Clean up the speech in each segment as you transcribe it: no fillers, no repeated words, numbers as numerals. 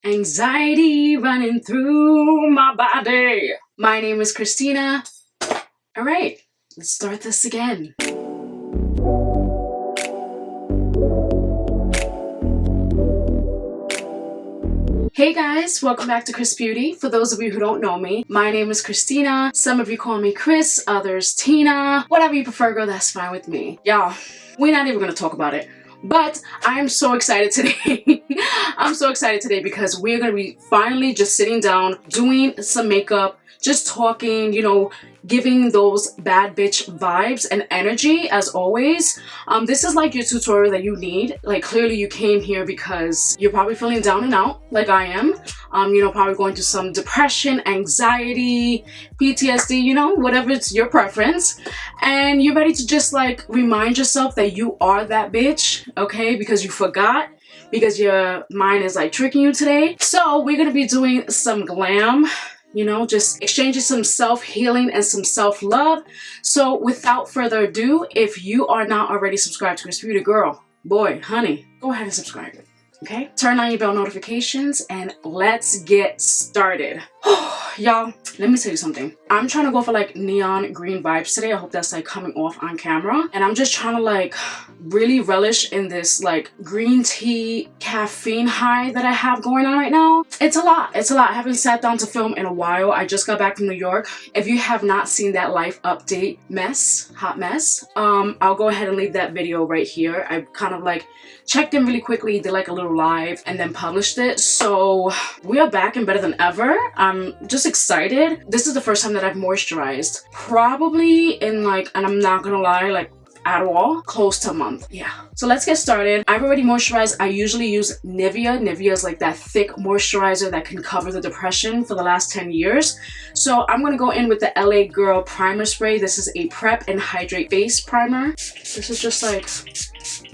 Anxiety running through my body. My name is Christina. All right, let's start this again. Hey guys, welcome back to KrissBeauty. For those of you who don't know me, my name is Christina. Some of you call me Kriss, others Tina. Whatever you prefer, girl, that's fine with me. Y'all, we're not even gonna talk about it. But I'm so excited today. I'm so excited today because we're gonna be finally just sitting down, doing some makeup, just talking, you know, giving those bad bitch vibes and energy as always. This is like your tutorial that you need. Like clearly you came here because you're probably feeling down and out like I am. You know, probably going through some depression, anxiety, PTSD, you know, whatever it's your preference. And you're ready to just like remind yourself that you are that bitch, okay? Because you forgot, because your mind is like tricking you today. So we're gonna be doing some glam, you know, just exchanging some self-healing and some self-love. So without further ado, if you are not already subscribed to KrissBeauty, girl, boy, honey, go ahead and subscribe. Okay, turn on your bell notifications and let's get started. Y'all, let me tell you something. I'm trying to go for like neon green vibes today. I hope that's like coming off on camera. And I'm just trying to like really relish in this like green tea caffeine high that I have going on right now. It's a lot. It's a lot. I haven't sat down to film in a while. I just got back from New York. If you have not seen that life update hot mess, I'll go ahead and leave that video right here. I kind of like checked in really quickly, did like a little live and then published it. So we are back and better than ever. I'm just excited. This is the first time that I've moisturized probably in like, and I'm not gonna lie, like at all, close to a month. Yeah, so let's get started. I've already moisturized. I usually use NIBIA. NIBIA is like that thick moisturizer that can cover the depression for the last 10 years. So I'm gonna go in with the LA Girl primer spray. This is a prep and hydrate face primer. This is just like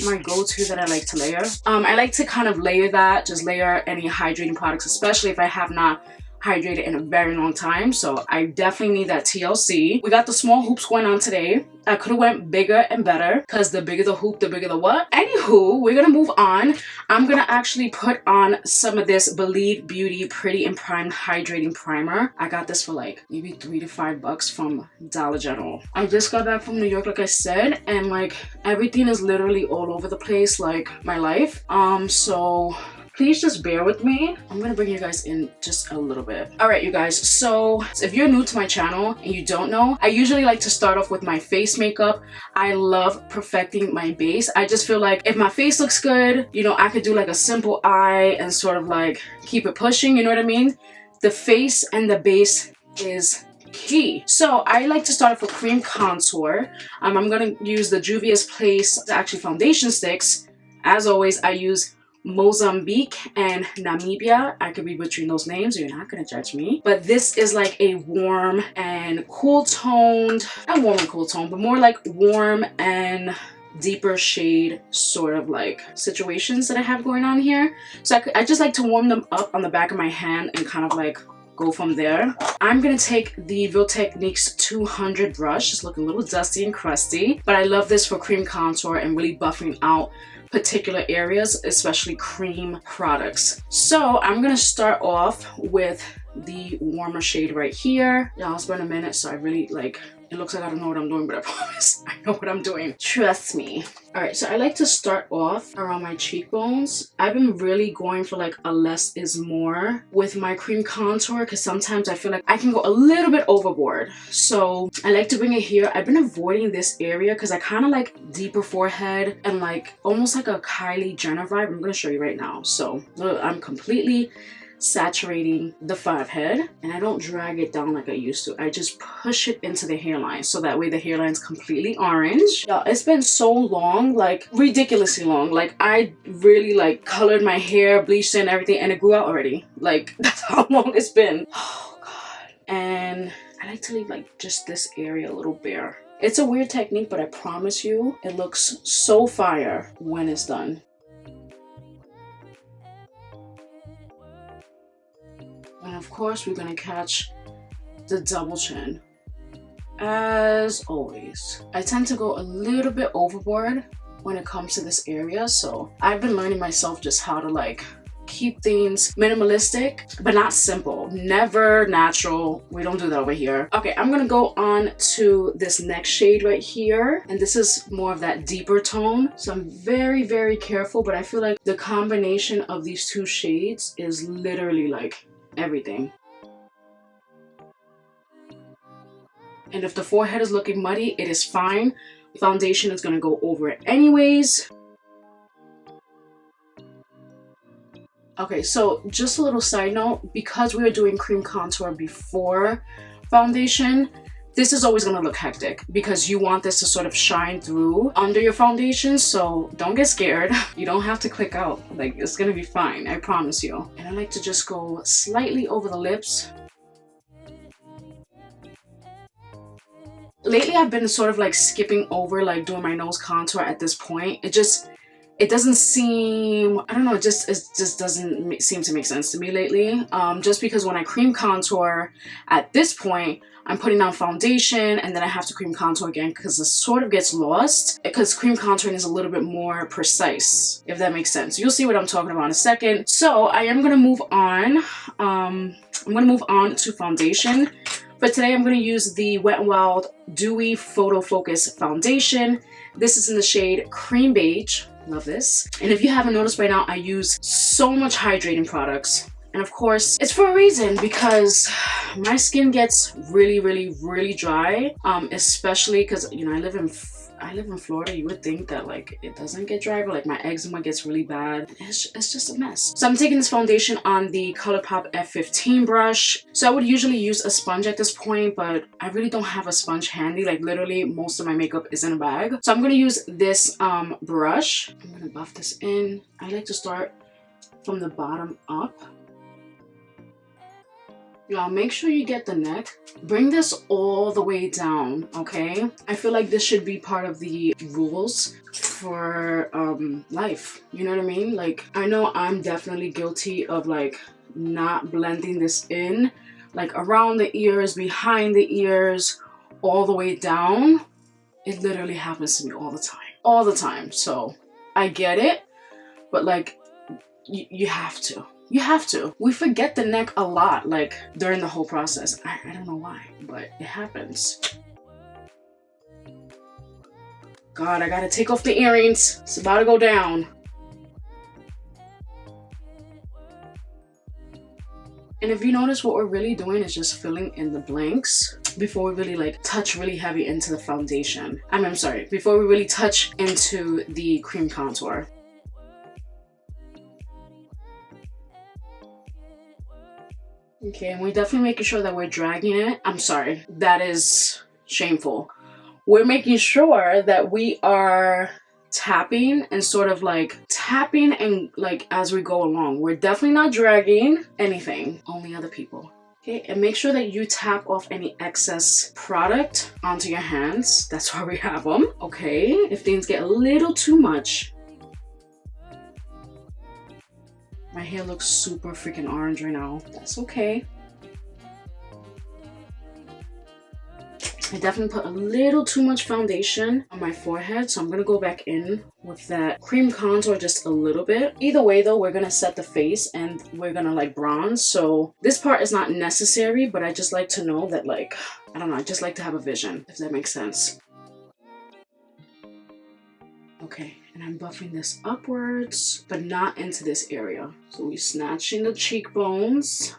my go-to that I like to layer. I like to kind of layer that, just layer any hydrating products, especially if I have not hydrated in a very long time. So I definitely need that TLC. We got the small hoops going on today. I could have went bigger and better because the bigger the hoop, the bigger the what. Anywho, we're gonna move on. I'm gonna actually put on some of this Believe Beauty Pretty and Primed Hydrating Primer. I got this for like maybe $3 to $5 from Dollar General. I just got back from New York, like I said, and like everything is literally all over the place, like my life. So please just bear with me. I'm gonna bring you guys in just a little bit. All right, you guys, so if you're new to my channel and you don't know, I usually like to start off with my face makeup. I love perfecting my base. I just feel like if my face looks good, you know, I could do like a simple eye and sort of like keep it pushing, you know what I mean? The face and the base is key. So I like to start off with cream contour. I'm gonna use the Juvia's Place, actually foundation sticks. As always, I use Mozambique and Namibia. I could be butchering those names, you're not gonna judge me. But this is like a warm and cool toned, not warm and cool tone, but more like warm and deeper shade sort of like situations that I have going on here. So I just like to warm them up on the back of my hand and kind of like go from there. I'm gonna take the Real Techniques 200 brush. It's looking a little dusty and crusty, but I love this for cream contour and really buffing out particular areas, especially cream products. So I'm gonna start off with the warmer shade right here. Y'all, it's been a minute, so I really like, it looks like I don't know what I'm doing, but I promise I know what I'm doing. Trust me. All right, so I like to start off around my cheekbones. I've been really going for like a less is more with my cream contour because sometimes I feel like I can go a little bit overboard. So I like to bring it here. I've been avoiding this area because I kind of like deeper forehead and like almost like a Kylie Jenner vibe. I'm gonna show you right now. So I'm completely saturating the forehead head, and I don't drag it down like I used to. I just push it into the hairline so that way the hairline's completely orange. Y'all, it's been so long, like ridiculously long. Like I really like colored my hair, bleached it and everything, and it grew out already. Like that's how long it's been. Oh god. And I like to leave like just this area a little bare. It's a weird technique, but I promise you it looks so fire when it's done. And of course, we're gonna catch the double chin. As always, I tend to go a little bit overboard when it comes to this area, so I've been learning myself just how to like keep things minimalistic, but not simple. Never natural. We don't do that over here. Okay, I'm gonna go on to this next shade right here. And this is more of that deeper tone. So I'm very, very careful, but I feel like the combination of these two shades is literally like everything. And if the forehead is looking muddy, it is fine. Foundation is gonna go over it anyways. Okay, so just a little side note, because we are doing cream contour before foundation, this is always gonna look hectic because you want this to sort of shine through under your foundation, so don't get scared. You don't have to click out, like it's gonna be fine, I promise you. And I like to just go slightly over the lips. Lately, I've been sort of like skipping over like doing my nose contour at this point. It doesn't seem, I don't know, it just doesn't seem to make sense to me lately. Just because when I cream contour at this point, I'm putting on foundation and then I have to cream contour again because it sort of gets lost because cream contouring is a little bit more precise, if that makes sense. You'll see what I'm talking about in a second. So I am gonna move on. I'm gonna move on to foundation. But today I'm going to use the Wet n Wild Dewy Photo Focus Foundation. This is in the shade Cream Beige. Love this. And if you haven't noticed by now, I use so much hydrating products. And of course, it's for a reason because my skin gets really, really, really dry. Especially because, you know, I live in Florida. You would think that like it doesn't get dry, but like my eczema gets really bad. It's just a mess. So I'm taking this foundation on the ColourPop F15 brush. So I would usually use a sponge at this point, but I really don't have a sponge handy. Like literally most of my makeup is in a bag. So I'm gonna use this brush. I'm gonna buff this in. I like to start from the bottom up. Y'all, make sure you get the neck. Bring this all the way down, okay? I feel like this should be part of the rules for life. You know what I mean? Like, I know I'm definitely guilty of like not blending this in, like around the ears, behind the ears, all the way down. It literally happens to me all the time. All the time. So I get it, but like you have to. You have to. We forget the neck a lot, like during the whole process. I don't know why, but it happens. God, I gotta take off the earrings. It's about to go down. And if you notice, what we're really doing is just filling in the blanks before we really like touch really heavy into the foundation. I'm sorry, before we really touch into the cream contour. Okay, and we're definitely making sure that we're dragging it. I'm sorry, that is shameful. We're making sure that we are tapping and sort of like tapping and like as we go along. We're definitely not dragging anything, only other people. Okay, and make sure that you tap off any excess product onto your hands. That's why we have them. Okay, if things get a little too much. My hair looks super freaking orange right now. That's okay. I definitely put a little too much foundation on my forehead, so I'm gonna go back in with that cream contour just a little bit. Either way though, we're gonna set the face and we're gonna like bronze, so this part is not necessary, but I just like to know that like, I don't know, I just like to have a vision, if that makes sense. Okay, and I'm buffing this upwards, but not into this area. So we're snatching the cheekbones.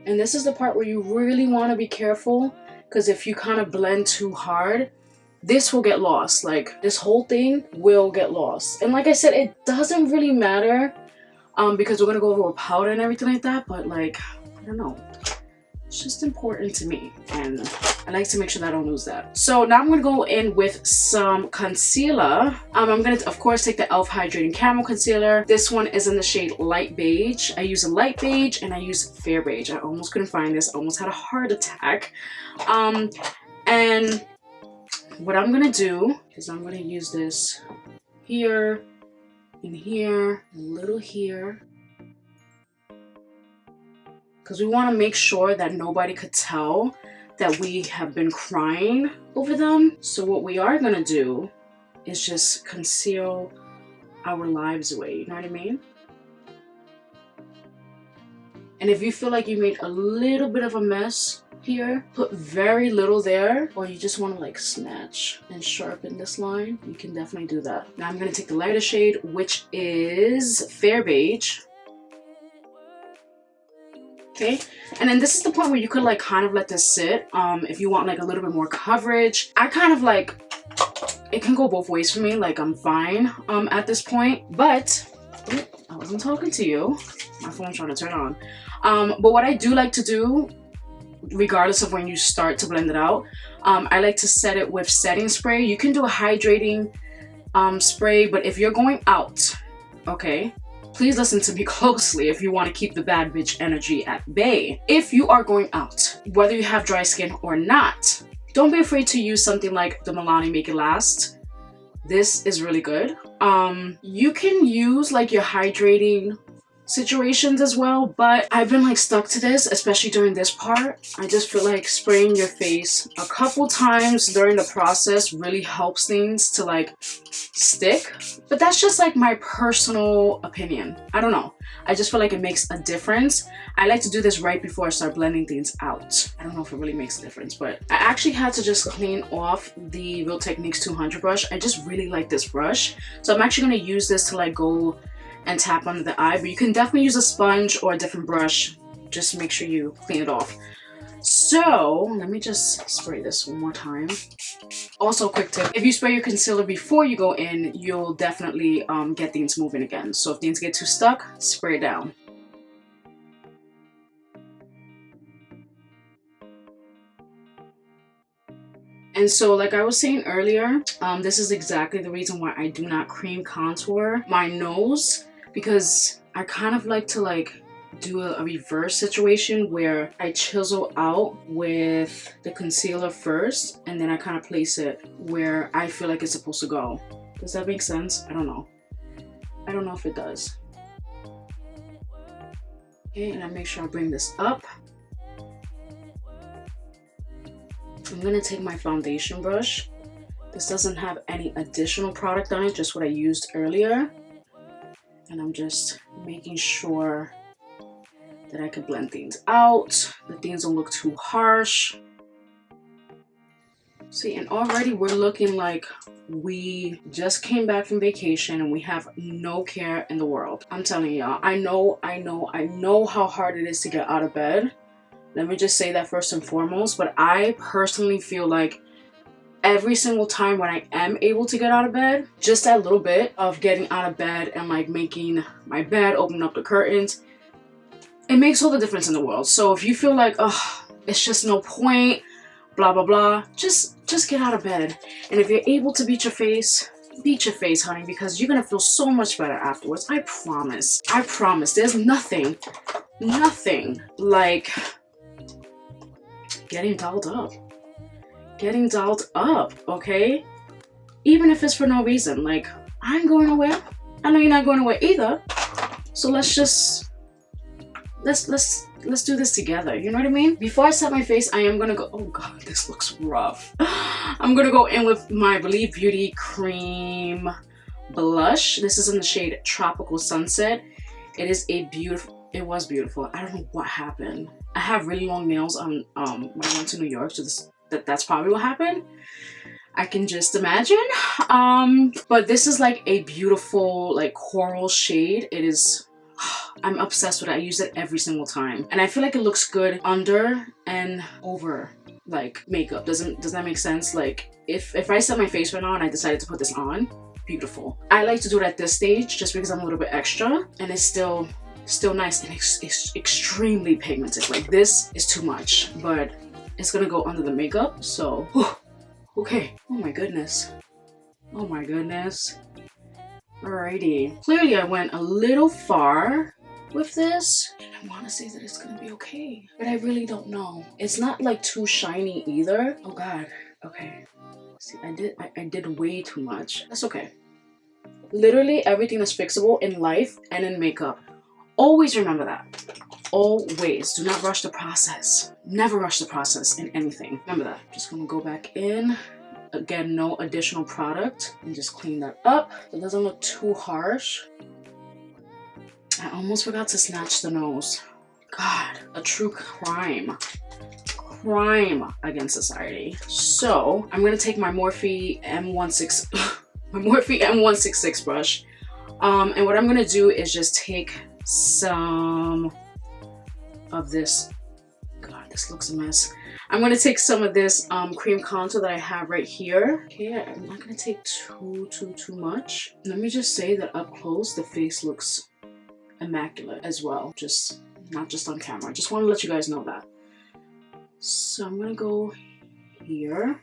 And this is the part where you really want to be careful, because if you kind of blend too hard, this will get lost. Like, this whole thing will get lost. And like I said, it doesn't really matter because we're going to go over with powder and everything like that, but like, I don't know. It's just important to me, and I like to make sure that I don't lose that. So now I'm going to go in with some concealer. I'm going to, of course, take the e.l.f. Hydrating Caramel Concealer. This one is in the shade Light Beige. I use a light beige and I use fair beige. I almost couldn't find this. I almost had a heart attack. And what I'm going to do is I'm going to use this here, and here, a little here. Because we want to make sure that nobody could tell that we have been crying over them. So what we are going to do is just conceal our lives away, you know what I mean? And if you feel like you made a little bit of a mess here, put very little there, or you just want to like snatch and sharpen this line, you can definitely do that. Now I'm going to take the lighter shade, which is Fair Beige. Okay, and then this is the point where you could like kind of let this sit if you want like a little bit more coverage. I kind of like, it can go both ways for me, like I'm fine at this point, but I wasn't talking to you, my phone's trying to turn on. But what I do like to do, regardless of when you start to blend it out, I like to set it with setting spray. You can do a hydrating spray, but if you're going out, okay, please listen to me closely if you want to keep the bad bitch energy at bay. If you are going out, whether you have dry skin or not, don't be afraid to use something like the Milani Make It Last. This is really good. You can use like your hydrating situations as well, but I've been like stuck to this, especially during this part. I just feel like spraying your face a couple times during the process really helps things to like stick, but that's just like my personal opinion. I don't know, I just feel like it makes a difference. I like to do this right before I start blending things out. I don't know if it really makes a difference, but I actually had to just clean off the Real Techniques 200 brush. I just really like this brush, so I'm actually going to use this to like go and tap under the eye, but you can definitely use a sponge or a different brush. Just make sure you clean it off. So let me just spray this one more time. Also, quick tip, if you spray your concealer before you go in, you'll definitely get things moving again. So if things get too stuck, spray it down. And so like I was saying earlier, this is exactly the reason why I do not cream contour my nose, because I kind of like to like do a reverse situation where I chisel out with the concealer first and then I kind of place it where I feel like it's supposed to go. Does that make sense? I don't know. I don't know if it does. Okay, and I make sure I bring this up. I'm gonna take my foundation brush. This doesn't have any additional product on it, just what I used earlier. And I'm just making sure that I can blend things out, that things don't look too harsh. See, and already we're looking like we just came back from vacation and we have no care in the world. I'm telling y'all, I know how hard it is to get out of bed. Let me just say that first and foremost, but I personally feel like every single time when I am able to get out of bed, just that little bit of getting out of bed and like making my bed, opening up the curtains, it makes all the difference in the world. So if you feel like, oh, it's just no point, blah, blah, blah, just get out of bed. And if you're able to beat your face, honey, because you're gonna feel so much better afterwards. I promise. I promise. There's nothing like getting dolled up. Getting dolled up, okay? Even if it's for no reason. Like, I ain't going nowhere. I know you're not going nowhere either. So let's just let's do this together. You know what I mean? Before I set my face, I am gonna go, oh god, this looks rough. I'm gonna go in with my Believe Beauty cream blush. This is in the shade Tropical Sunset. It is a beautiful, it was beautiful. I don't know what happened. I have really long nails on when I went to New York, so that's probably what happened. I can just imagine. But this is like a beautiful like coral shade. It is, I'm obsessed with it. I use it every single time. And I feel like it looks good under and over like makeup. Does that make sense? Like if I set my face right now and I decided to put this on, beautiful. I like to do it at this stage just because I'm a little bit extra and it's still nice and it's extremely pigmented. Like this is too much, but it's gonna go under the makeup, so whew, okay. Oh my goodness. Oh my goodness. Alrighty. Clearly I went a little far with this. I want to say that it's gonna be okay, but I really don't know. It's not like too shiny either. Oh god. Okay. See, I did way too much. That's okay. Literally everything is fixable in life and in makeup. Always remember that. Always. Do not rush the process. Never rush the process in anything. Remember that. Just gonna go back in again, no additional product. And just clean that up. It doesn't look too harsh. I almost forgot to snatch the nose. God, a true crime. Crime against society. So I'm gonna take my Morphe M166 brush. And what I'm gonna do is just take some of this. God, this looks a mess. I'm gonna take some of this cream contour that I have right here. Okay, I'm not gonna take too much. Let me just say that up close, the face looks immaculate as well. Just not just on camera. I just want to let you guys know that. So I'm gonna go here.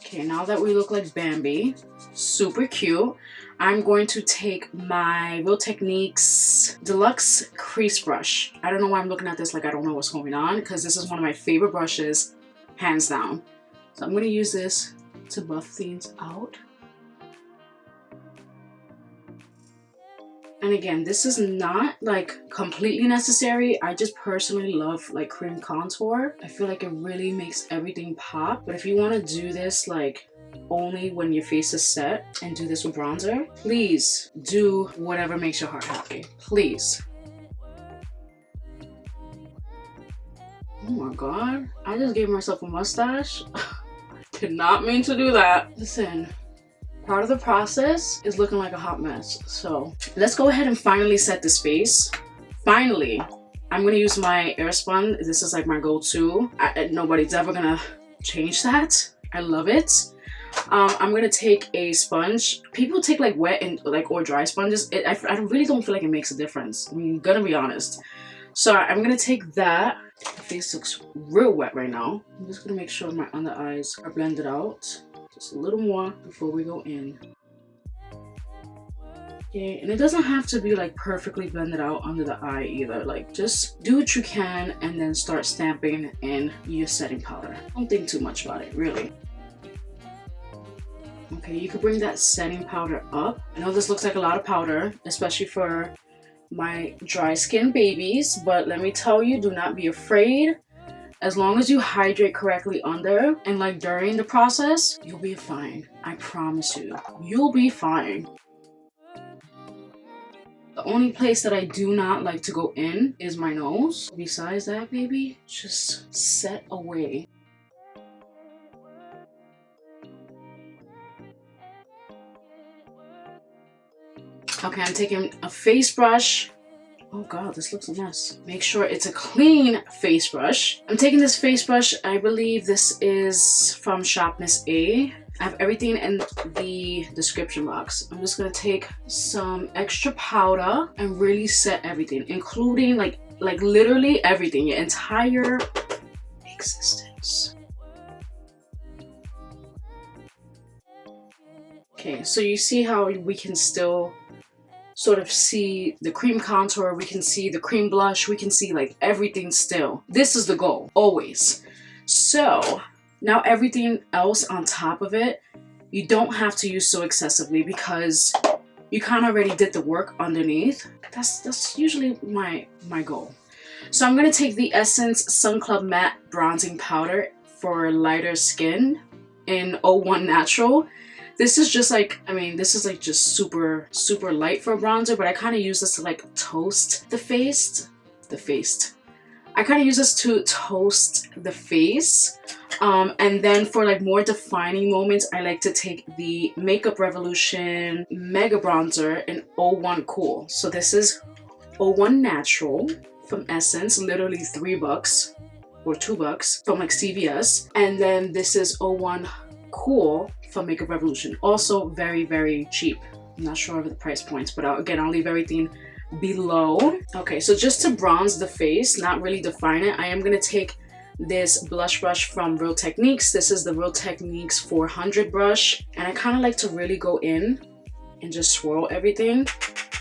Okay, now that we look like Bambi, super cute, I'm going to take my Real Techniques Deluxe Crease Brush. I don't know why I'm looking at this like I don't know what's going on, because this is one of my favorite brushes, hands down. So I'm going to use this to buff things out. And again, this is not like completely necessary. I just personally love like cream contour. I feel like it really makes everything pop. But if you want to do this like only when your face is set and do this with bronzer, please do whatever makes your heart happy. Please. Oh my god, I just gave myself a mustache. I did not mean to do that. Listen. Part of the process is looking like a hot mess. So let's go ahead and finally set this face. Finally, I'm gonna use my Airspun. This is like my go-to. Nobody's ever gonna change that. I love it. I'm gonna take a sponge. People take like wet and like or dry sponges. I really don't feel like it makes a difference. I'm gonna be honest. So I'm gonna take that. The face looks real wet right now. I'm just gonna make sure my under eyes are blended out. Just a little more before we go in. Okay, and it doesn't have to be like perfectly blended out under the eye either. Like just do what you can and then start stamping in your setting powder. Don't think too much about it, really. Okay, you can bring that setting powder up. I know this looks like a lot of powder, especially for my dry skin babies, but let me tell you, do not be afraid. As long as you hydrate correctly under and like during the process, you'll be fine. I promise you, you'll be fine. The only place that I do not like to go in is my nose. Besides that, baby, just set away. Okay, I'm taking a face brush. Oh god, this looks a mess. Make sure it's a clean face brush. I'm taking this face brush. I believe this is from Shop Miss A. I have everything in the description box. I'm just gonna take some extra powder and really set everything, including like literally everything, your entire existence. Okay, so you see how we can still sort of see the cream contour, we can see the cream blush, we can see like everything still. This is the goal, always. So now everything else on top of it, you don't have to use so excessively because you kind of already did the work underneath. That's usually my goal. So I'm gonna take the Essence Sun Club Matte Bronzing Powder for lighter skin in 01 Natural. This is just like, I mean, this is like just super light for a bronzer, but I kind of use this to like toast the face. I kind of use this to toast the face. And then for like more defining moments, I like to take the Makeup Revolution Mega Bronzer in 01 Cool. So this is 01 Natural from Essence, literally $3 or $2 from like CVS. And then this is 01 Cool from Makeup Revolution, also very cheap. I'm not sure of the price points, but again, I'll leave everything below. Okay, so just to bronze the face, not really define it, I am gonna take this blush brush from Real Techniques. This is the Real Techniques 400 brush, and I kind of like to really go in and just swirl everything.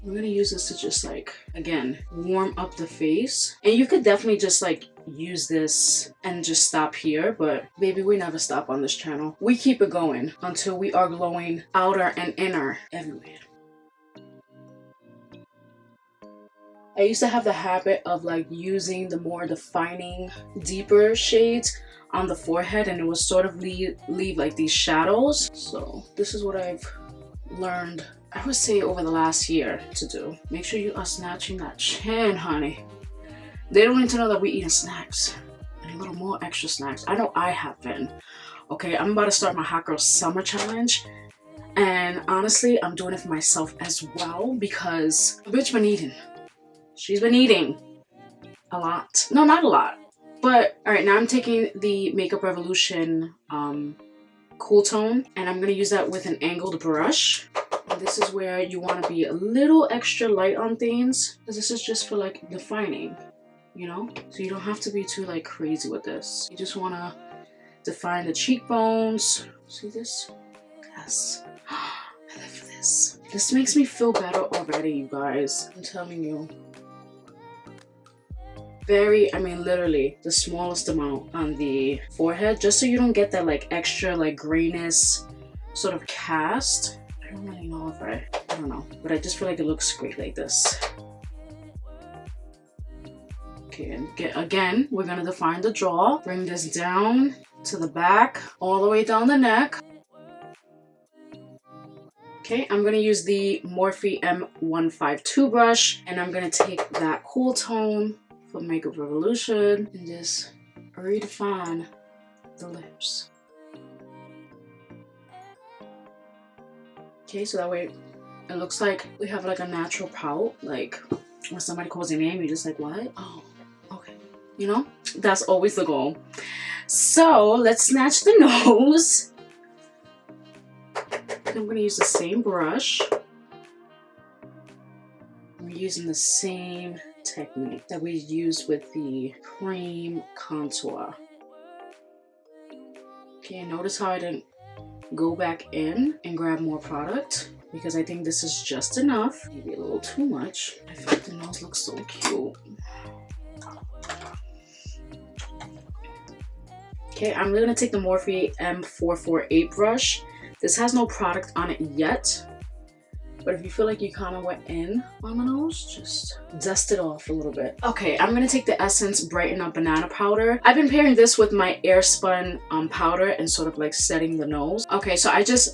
I'm gonna use this to just like, again, warm up the face. And you could definitely just like use this and just stop here, but baby, we never stop on this channel. We keep it going until we are glowing outer and inner everywhere. I used to have the habit of like using the more defining, deeper shades on the forehead, and it would sort of leave like these shadows. So this is what I've learned, I would say, over the last year to do. Make sure you are snatching that chin, honey. They don't need to know that we're eating snacks and a little more extra snacks. I know I have been. Okay, I'm about to start my Hot Girl Summer Challenge, and honestly, I'm doing it for myself as well because the bitch been eating. She's been eating a lot. No, not a lot. But all right, now I'm taking the Makeup Revolution Cool Tone, and I'm gonna use that with an angled brush. And this is where you want to be a little extra light on things, because this is just for like defining, you know? So you don't have to be too like crazy with this. You just want to define the cheekbones. See this? Yes. I live for this. This makes me feel better already, you guys. I'm telling you. Very, I mean literally the smallest amount on the forehead, just so you don't get that like extra like grayness sort of cast. I don't really know if I don't know, but I just feel like it looks great like this. Okay, and again, we're gonna define the jaw. Bring this down to the back, all the way down the neck. Okay, I'm gonna use the Morphe M152 brush, and I'm gonna take that cool tone for Makeup Revolution and just redefine the lips. Okay, so that way it looks like we have like a natural pout. Like when somebody calls your name, you're just like, what? Oh, okay. You know, that's always the goal. So let's snatch the nose. I'm gonna use the same brush. We're using the same technique that we used with the cream contour. Okay, notice how I didn't go back in and grab more product, because I think this is just enough. Maybe a little too much. I feel like the nose looks so cute. Okay, I'm gonna take the Morphe M448 brush. This has no product on it yet, but if you feel like you kind of went in on the nose, just dust it off a little bit. Okay, I'm gonna take the Essence Brighten Up Banana Powder. I've been pairing this with my Airspun powder and sort of like setting the nose. Okay, so I guess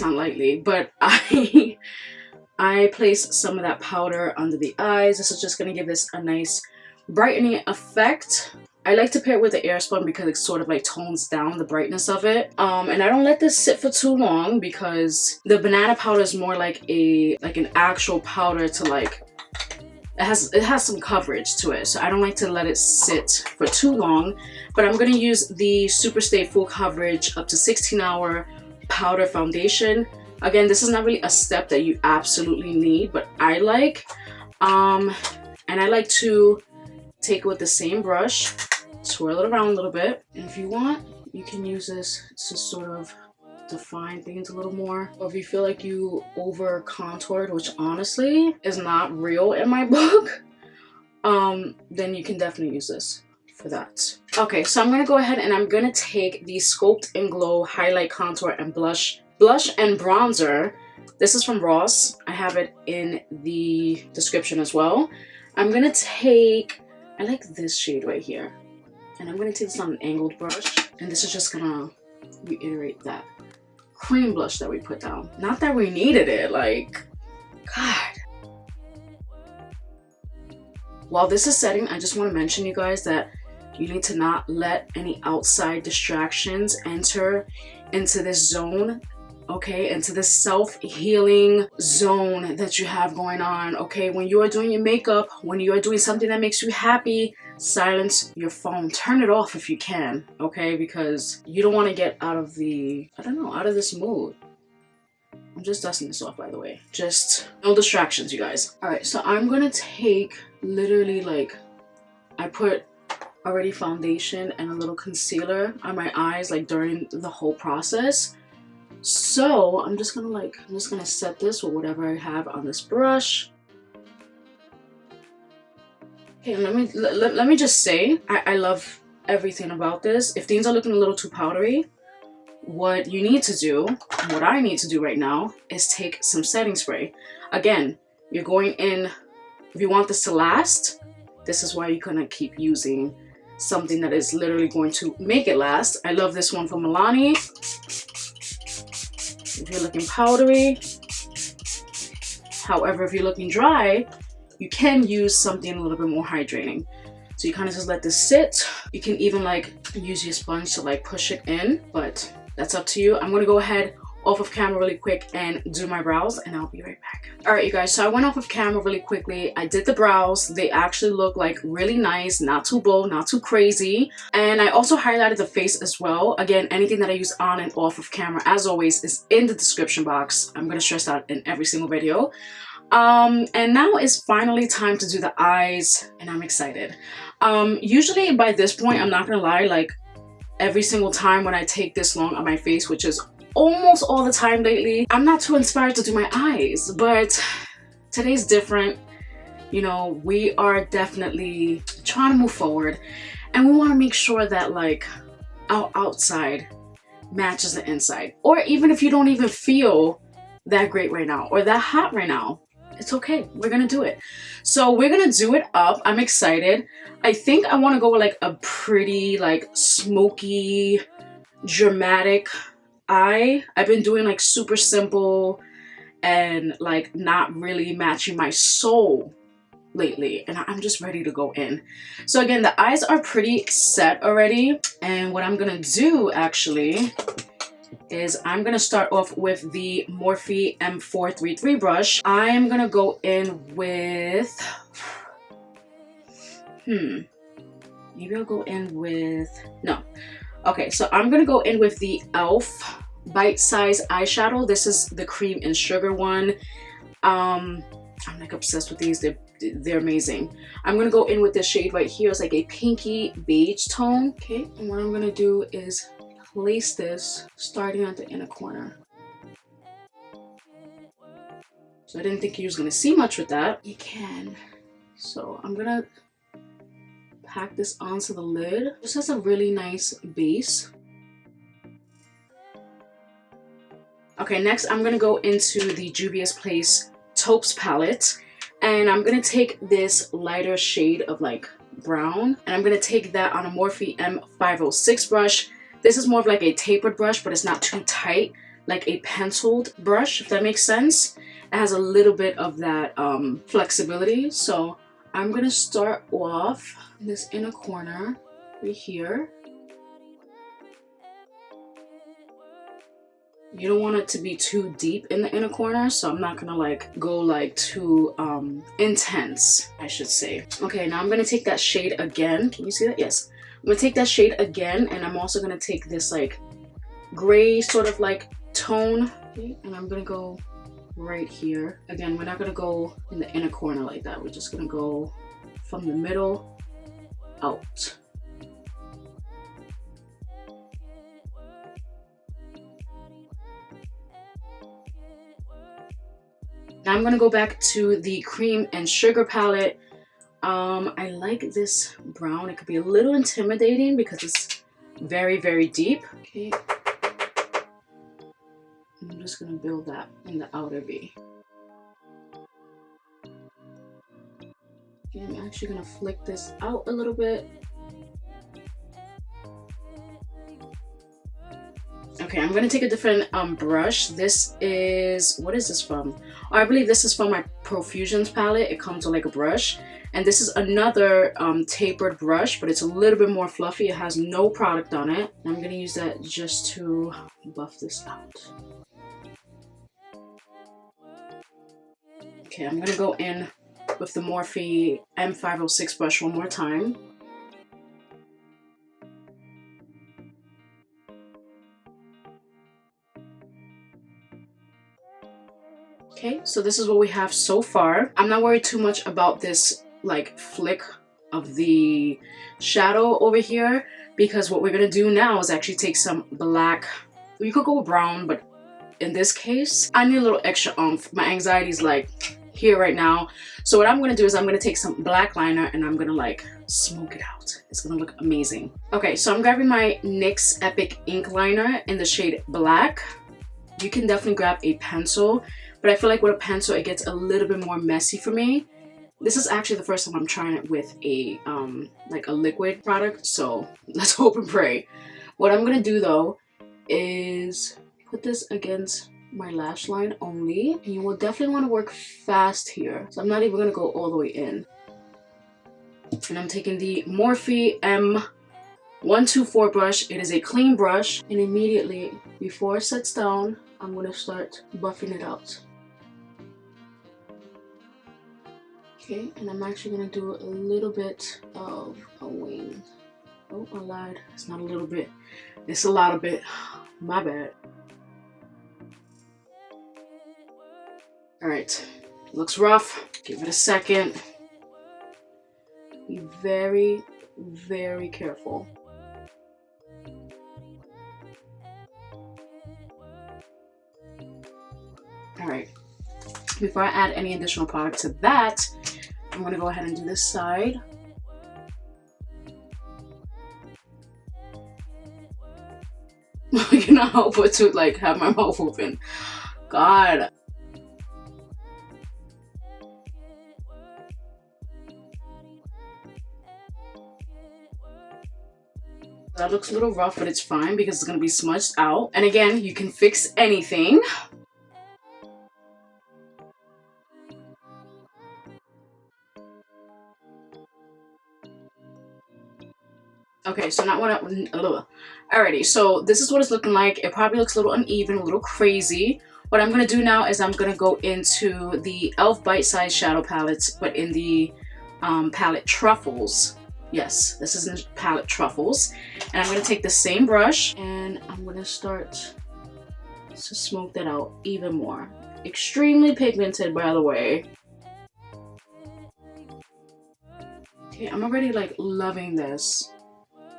not lightly, but I placed some of that powder under the eyes. This is just gonna give this a nice brightening effect. I like to pair it with the Airspun because it sort of like tones down the brightness of it. And I don't let this sit for too long, because the banana powder is more like an actual powder to like, it has some coverage to it. So I don't like to let it sit for too long. But I'm gonna use the Super Stay Full Coverage up to 16-hour powder foundation. Again, this is not really a step that you absolutely need, but I like. And I like to take it with the same brush, swirl it around a little bit, and if you want, you can use this to sort of define things a little more. Or if you feel like you over contoured, which honestly is not real in my book, then you can definitely use this for that. Okay, so I'm gonna go ahead and I'm gonna take the Sculpt and Glow Highlight Contour and Blush and Bronzer. This is from Ross. I have it in the description as well. I'm gonna take, I like this shade right here, and I'm gonna take this on an angled brush, and this is just gonna reiterate that cream blush that we put down. Not that we needed it, like, God. While this is setting, I just want to mention, you guys, that you need to not let any outside distractions enter into this zone, okay, into this self-healing zone that you have going on, okay? When you are doing your makeup, when you are doing something that makes you happy, silence your phone. Turn it off if you can, okay? Because you don't want to get out of the, I don't know, out of this mood. I'm just dusting this off, by the way. Just no distractions, you guys. All right, so I'm gonna take literally, like, I put already foundation and a little concealer on my eyes, like, during the whole process. So I'm just gonna set this with whatever I have on this brush. Okay, let me just say, I love everything about this. If things are looking a little too powdery, what you need to do, what I need to do right now, is take some setting spray. Again, you're going in If you want this to last, this is why you're gonna keep using something that is literally going to make it last. I love this one from Milani. If you're looking powdery. However, if you're looking dry, you can use something a little bit more hydrating. So you kind of just let this sit. You can even like use your sponge to like push it in, but that's up to you. I'm gonna go ahead off of camera really quick and do my brows, and I'll be right back. All right, you guys, so I went off of camera really quickly. I did the brows. They actually look like really nice, not too bold, not too crazy. And I also highlighted the face as well. Again, anything that I use on and off of camera, as always, is in the description box. I'm gonna stress that in every single video. And now is finally time to do the eyes, and I'm excited. Usually by this point, I'm not gonna lie, like every single time when I take this long on my face, which is almost all the time lately, I'm not too inspired to do my eyes, but today's different. You know, we are definitely trying to move forward, and we want to make sure that like our outside matches the inside. Or even if you don't even feel that great right now or that hot right now, it's okay, we're gonna do it. So we're gonna do it up. I'm excited. I think I want to go with like a pretty like smoky, dramatic eye. I've been doing like super simple and like not really matching my soul lately, and I'm just ready to go in. So again, the eyes are pretty set already, and what I'm gonna do actually is I'm gonna start off with the Morphe M433 brush. I'm gonna go in with maybe I'll go in with okay, so I'm gonna go in with the e.l.f. Bite Size eyeshadow. This is the cream and sugar one. I'm like obsessed with these. They're amazing. I'm gonna go in with this shade right here. It's like a pinky beige tone. Okay, and what I'm gonna do is place this starting at the inner corner. So I didn't think you was gonna see much with that. You can. So I'm gonna pack this onto the lid. This has a really nice base. Okay, next I'm gonna go into the Juvia's Place Taupes palette, and I'm gonna take this lighter shade of like brown, and I'm gonna take that on a Morphe M506 brush. This is more of like a tapered brush, but it's not too tight, like a penciled brush, if that makes sense. It has a little bit of that flexibility. So I'm gonna start off in this inner corner right here. You don't want it to be too deep in the inner corner, so I'm not gonna like go like too intense, I should say. Okay, now I'm gonna take that shade again. Can you see that? Yes. I'm gonna take that shade again, and I'm also gonna take this like gray sort of like tone, okay, and I'm gonna go right here. Again, we're not gonna go in the inner corner like that. We're just gonna go from the middle out. Now I'm gonna go back to the cream and sugar palette. I like this brown. It could be a little intimidating because it's very, very deep. Okay. I'm just gonna build that in the outer V. Okay, I'm actually gonna flick this out a little bit. Okay, I'm gonna take a different brush. This is, what is this from? Oh, I believe this is from my Profusions palette. It comes with like a brush. And this is another tapered brush, but it's a little bit more fluffy. It has no product on it. I'm gonna use that just to buff this out. Okay, I'm gonna go in with the Morphe M506 brush one more time. Okay, so this is what we have so far. I'm not worried too much about this like flick of the shadow over here, because what we're gonna do now is actually take some black. You could go with brown, but in this case, I need a little extra oomph. My anxiety is like here right now. So what I'm gonna do is I'm gonna take some black liner and I'm gonna like smoke it out. It's gonna look amazing. Okay, so I'm grabbing my NYX Epic Ink Liner in the shade Black. You can definitely grab a pencil, but I feel like with a pencil, it gets a little bit more messy for me. This is actually the first time I'm trying it with a like a liquid product, so let's hope and pray. What I'm gonna do though is put this against my lash line only, and you will definitely want to work fast here. So I'm not even gonna go all the way in. And I'm taking the Morphe M124 brush. It is a clean brush, and immediately before it sets down, I'm gonna start buffing it out. Okay, and I'm actually gonna do a little bit of a wing. Oh, I lied. It's not a little bit. It's a lot of bit. My bad. All right, looks rough. Give it a second. Be very, very careful. All right, before I add any additional product to that, I'm gonna go ahead and do this side. I cannot help but to like have my mouth open. God. That looks a little rough, but it's fine because it's gonna be smudged out. And again, you can fix anything. Okay, so not what I, alrighty, so this is what it's looking like. It probably looks a little uneven, a little crazy. What I'm gonna do now is I'm gonna go into the e.l.f. Bite Size Shadow Palettes, but in the palette Truffles. Yes, this is in palette Truffles. And I'm gonna take the same brush and I'm gonna start to smoke that out even more. Extremely pigmented, by the way. Okay, I'm already like loving this.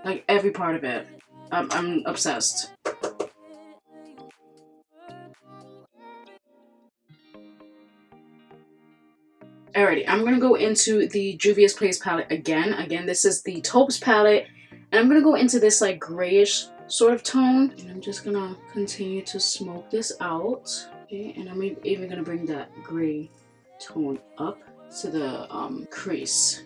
Like every part of it. I'm obsessed. Alrighty, I'm gonna go into the Juvia's Place palette again. Again, this is the Taupes palette. And I'm gonna go into this like grayish sort of tone. And I'm just gonna continue to smoke this out. Okay, and I'm even gonna bring that gray tone up to the crease.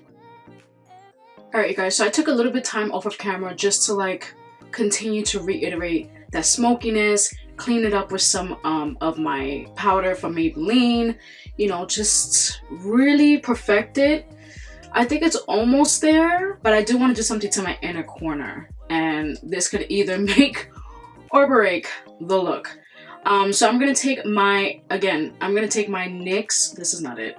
Alright, you guys, so I took a little bit of time off of camera just to like continue to reiterate that smokiness, clean it up with some of my powder from Maybelline, you know, just really perfect it. I think it's almost there, but I do want to do something to my inner corner, and this could either make or break the look. So I'm gonna take my, again, I'm gonna take my NYX, this is not it.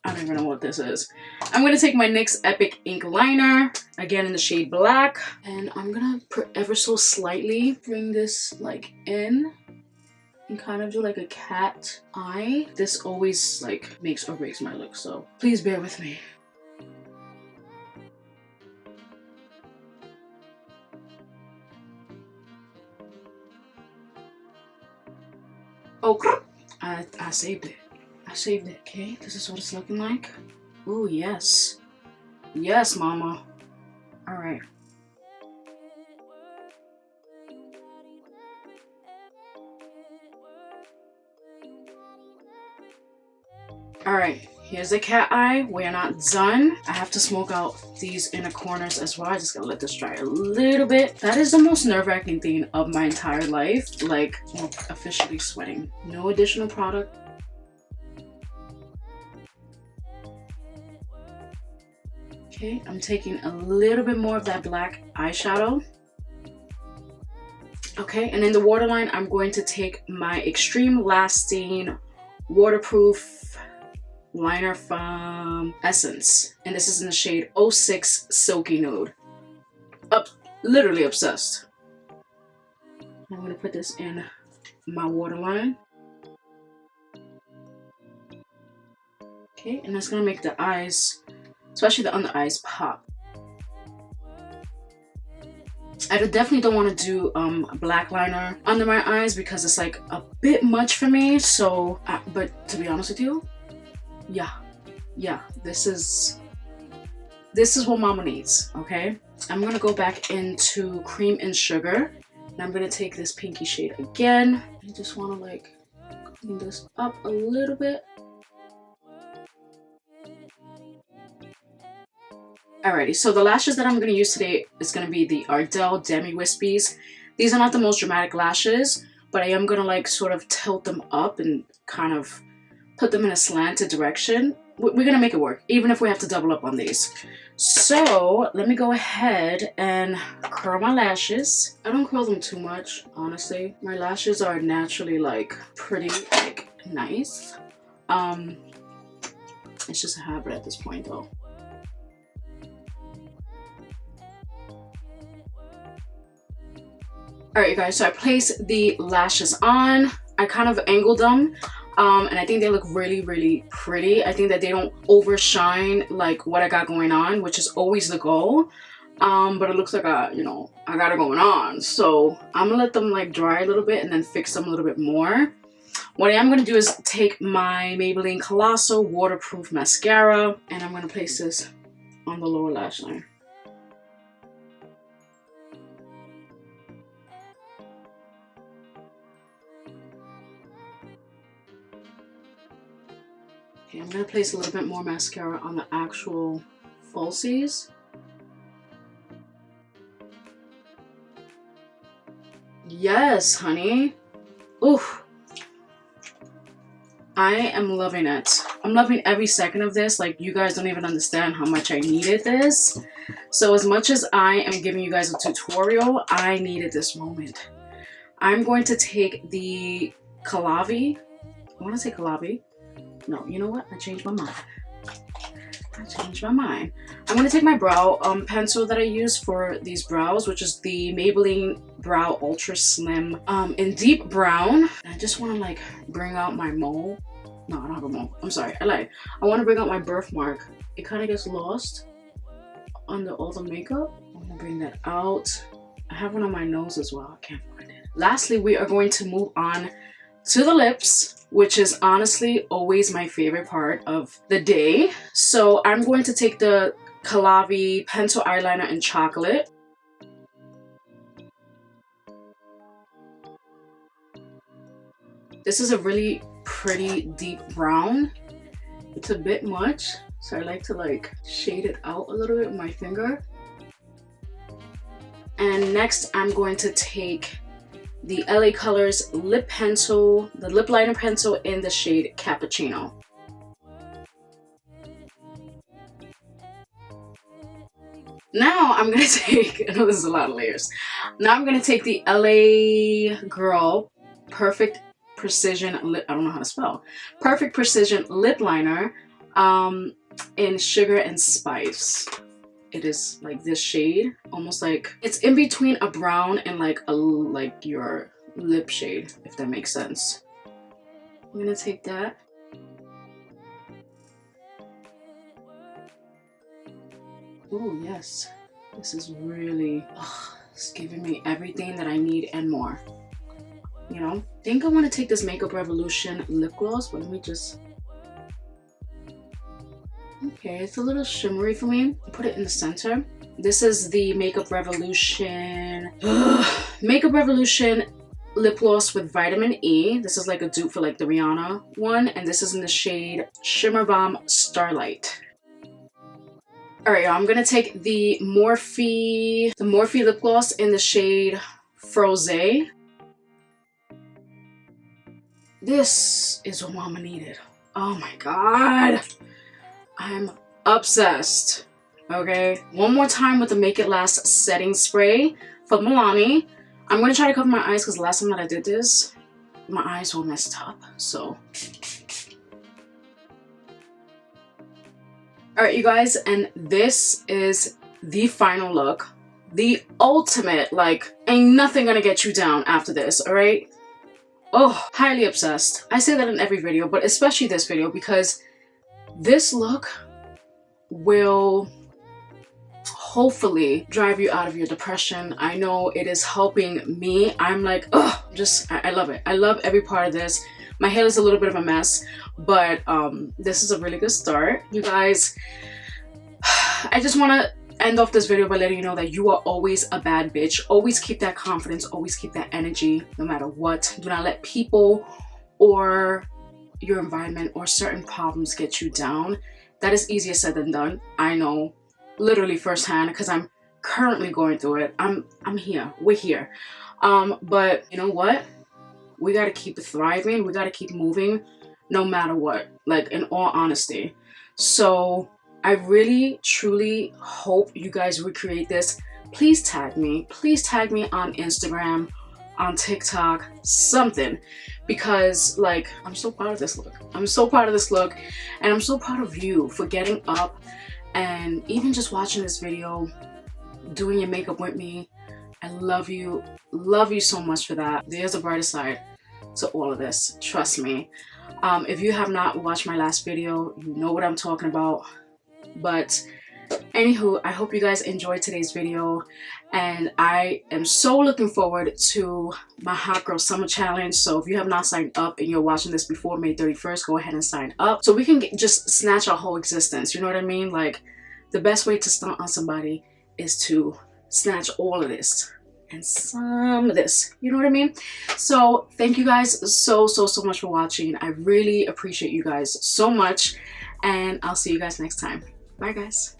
I don't even know what this is. I'm going to take my NYX Epic Ink Liner, again in the shade Black. And I'm going to ever so slightly bring this like in and kind of do like a cat eye. This always like makes or breaks my look, so please bear with me. Oh, I saved it. I saved it. Okay, this is what it's looking like. Oh, yes. Yes, mama. All right. All right, here's the cat eye. We're not done. I have to smoke out these inner corners as well. I just gotta let this dry a little bit. That is the most nerve-wracking thing of my entire life. Like, I'm officially sweating. No additional product. Okay, I'm taking a little bit more of that black eyeshadow. Okay, and in the waterline, I'm going to take my Extreme Lasting Waterproof Liner from Essence. And this is in the shade 06 Silky Nude. Literally obsessed. I'm going to put this in my waterline. Okay, and that's going to make the eyes, especially the under eyes, pop. I definitely don't want to do black liner under my eyes because it's like a bit much for me. So, but to be honest with you, yeah, this is what mama needs. Okay, I'm gonna go back into Cream and Sugar, and I'm gonna take this pinky shade again. I just want to like clean this up a little bit. Alrighty, so the lashes that I'm going to use today is going to be the Ardell Demi Wispies. These are not the most dramatic lashes, but I am going to like sort of tilt them up and kind of put them in a slanted direction. We're going to make it work, even if we have to double up on these. So let me go ahead and curl my lashes. I don't curl them too much, honestly. My lashes are naturally like pretty like nice. It's just a habit at this point though. Alright you guys, so I placed the lashes on. I kind of angled them. And I think they look really, really pretty. I think that they don't overshine like what I got going on, which is always the goal. But it looks like I got it going on. So I'm gonna let them like dry a little bit and then fix them a little bit more. What I am gonna do is take my Maybelline Colossal Waterproof Mascara and I'm gonna place this on the lower lash line. Okay, I'm going to place a little bit more mascara on the actual falsies. Yes, honey. Oof. I am loving it. I'm loving every second of this. Like, you guys don't even understand how much I needed this. So as much as I am giving you guys a tutorial, I needed this moment. I'm going to take the Celavi. I want to say Celavi. No, you know what? I changed my mind. I'm going to take my brow pencil that I use for these brows, which is the Maybelline Brow Ultra Slim in deep brown. I just want to like bring out my mole. No, I don't have a mole. I'm sorry. I want to bring out my birthmark. It kind of gets lost under all the makeup. I'm going to bring that out. I have one on my nose as well. I can't find it. Lastly, we are going to move on to the lips, which is honestly always my favorite part of the day. So I'm going to take the Celavi Pencil Eyeliner in Chocolate. This is a really pretty deep brown. It's a bit much, so I like to like shade it out a little bit with my finger. And next I'm going to take the LA Colors lip pencil, the lip liner pencil in the shade Cappuccino. Now I'm gonna take, I know this is a lot of layers. Now I'm gonna take the LA Girl Perfect Precision Lip, I don't know how to spell, Perfect Precision Lip Liner in Sugar and Spice. It is like this shade, almost like it's in between a brown and like your lip shade, if that makes sense. I'm gonna take that. Oh yes, this is really, it's giving me everything that I need and more. You know, I think I want to take this Makeup Revolution lip gloss, but let me just. Okay, it's a little shimmery for me. Put it in the center. This is the Makeup Revolution lip gloss with vitamin E. This is like a dupe for like the Rihanna one, and this is in the shade Shimmer Bomb Starlight. All right, y'all, I'm gonna take the Morphe lip gloss in the shade Froze. This is what mama needed. Oh my god. I'm obsessed. Okay, one more time with the Make It Last setting spray from Milani. I'm gonna try to cover my eyes because the last time that I did this, my eyes were messed up. So, all right, you guys, and this is the final look, the ultimate. Like, ain't nothing gonna get you down after this. All right. Oh, highly obsessed. I say that in every video, but especially this video because this look will hopefully drive you out of your depression. I know it is helping me. I'm like, oh, I love it. I love every part of this. My hair is a little bit of a mess, but this is a really good start. You guys, I just want to end off this video by letting you know that you are always a bad bitch. Always keep that confidence. Always keep that energy no matter what. Do not let people or your environment or certain problems get you down. That is easier said than done. I know. literally firsthand because I'm currently going through it. I'm here. We're here. But you know what? We gotta keep thriving. We gotta keep moving no matter what, like in all honesty. So I really truly hope you guys recreate this. Please tag me. Please tag me on Instagram, on TikTok, something, because like I'm so proud of this look. I'm so proud of this look, and I'm so proud of you for getting up and even just watching this video, doing your makeup with me. I love you so much for that. There's a brighter side to all of this, trust me. If you have not watched my last video, you know what I'm talking about. But anywho, I hope you guys enjoyed today's video, and I am so looking forward to my Hot Girl Summer Challenge. So if you have not signed up and you're watching this before May 31st, go ahead and sign up so we can just snatch our whole existence. You know what I mean? Like, the best way to stunt on somebody is to snatch all of this and some of this, you know what I mean? So thank you guys so much for watching. I really appreciate you guys so much, and I'll see you guys next time. Bye guys.